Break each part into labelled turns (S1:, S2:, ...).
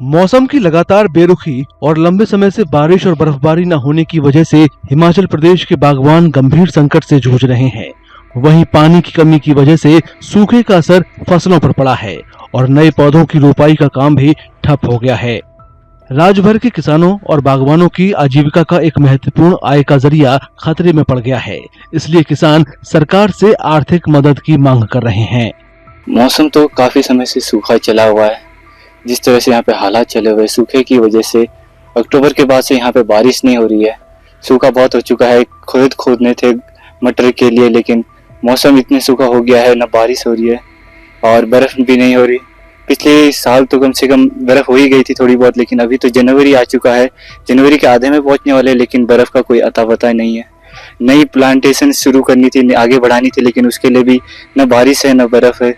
S1: मौसम की लगातार बेरुखी और लंबे समय से बारिश और बर्फबारी न होने की वजह से हिमाचल प्रदेश के बागवान गंभीर संकट से जूझ रहे हैं। वहीं पानी की कमी की वजह से सूखे का असर फसलों पर पड़ा है और नए पौधों की रोपाई का काम भी ठप हो गया है। राज्य भर के किसानों और बागवानों की आजीविका का एक महत्वपूर्ण आय का जरिया खतरे में पड़ गया है। इसलिए किसान सरकार से आर्थिक मदद की मांग कर रहे हैं।
S2: मौसम तो काफी समय से सूखा चला हुआ है। जिस तरह से यहाँ पे हालात चले हुए सूखे की वजह से अक्टूबर के बाद से यहाँ पे बारिश नहीं हो रही है। सूखा बहुत हो चुका है। खेत खोदने थे मटर के लिए, लेकिन मौसम इतने सूखा हो गया है, ना बारिश हो रही है और बर्फ भी नहीं हो रही। पिछले साल तो कम से कम बर्फ हो ही गई थी थोड़ी बहुत, लेकिन अभी तो जनवरी आ चुका है। जनवरी के आधे में पहुंचने वाले, लेकिन बर्फ का कोई अता पता नहीं है। नई प्लांटेशन शुरू करनी थी, आगे बढ़ानी थी, लेकिन उसके लिए भी न बारिश है न बर्फ है।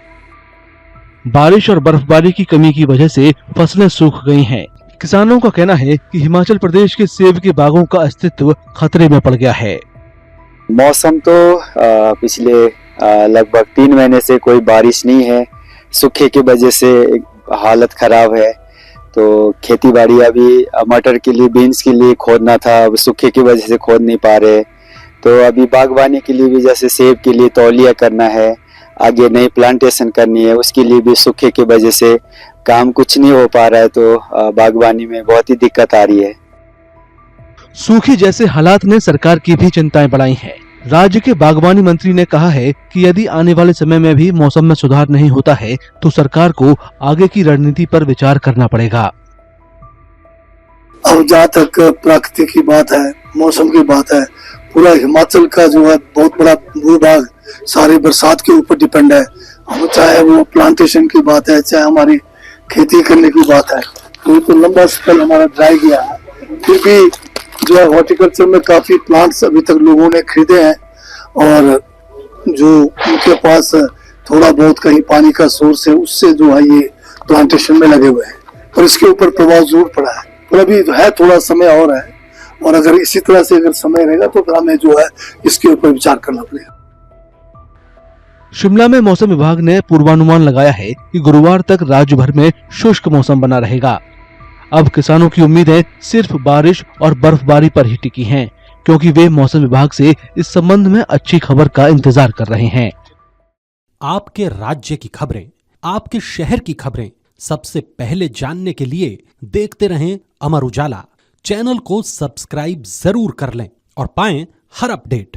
S1: बारिश और बर्फबारी की कमी की वजह से फसलें सूख गई हैं। किसानों का कहना है कि हिमाचल प्रदेश के सेब के बागों का अस्तित्व खतरे में पड़ गया है।
S3: मौसम तो पिछले लगभग 3 महीने से कोई बारिश नहीं है। सूखे की वजह से हालत खराब है। तो खेती बाड़ी अभी मटर के लिए, बीन्स के लिए खोदना था, अब सूखे की वजह से खोद नहीं पा रहे। तो अभी बागवानी के लिए भी, जैसे सेब के लिए तौलिया करना है, आगे नई प्लांटेशन करनी है, उसके लिए भी सूखे की वजह से काम कुछ नहीं हो पा रहा है। तो बागवानी में बहुत ही दिक्कत आ रही है।
S1: सूखे जैसे हालात ने सरकार की भी चिंताएं बढ़ाई हैं। राज्य के बागवानी मंत्री ने कहा है कि यदि आने वाले समय में भी मौसम में सुधार नहीं होता है तो सरकार को आगे की रणनीति पर विचार करना पड़ेगा।
S4: अब जहाँ तक प्रकृति की बात है, मौसम की बात है, पूरा हिमाचल का जो है बहुत बड़ा भूभाग सारे बरसात के ऊपर डिपेंड है। हम चाहे वो प्लांटेशन की बात है, चाहे हमारी खेती करने की बात है, तो लंबा स्पेल हमारा ड्राई गया है। फिर भी जो है हॉर्टिकल्चर में काफी प्लांट्स अभी तक लोगों ने खरीदे हैं और जो उनके पास थोड़ा बहुत कहीं पानी का सोर्स है, उससे जो है ये प्लांटेशन में लगे हुए हैं। और इसके ऊपर प्रभाव जरूर पड़ा है, पर अभी है थोड़ा समय और है। और अगर इसी तरह से अगर समय रहेगा तो फिर हमें जो है इसके ऊपर विचार करना पड़ेगा।
S1: शिमला में मौसम विभाग ने पूर्वानुमान लगाया है कि गुरुवार तक राज्य भर में शुष्क मौसम बना रहेगा। अब किसानों की उम्मीदें सिर्फ बारिश और बर्फबारी पर ही टिकी हैं, क्योंकि वे मौसम विभाग से इस संबंध में अच्छी खबर का इंतजार कर रहे हैं।
S5: आपके राज्य की खबरें, आपके शहर की खबरें सबसे पहले जानने के लिए देखते रहें अमर उजाला। चैनल को सब्सक्राइब जरूर कर लें और पाएं हर अपडेट।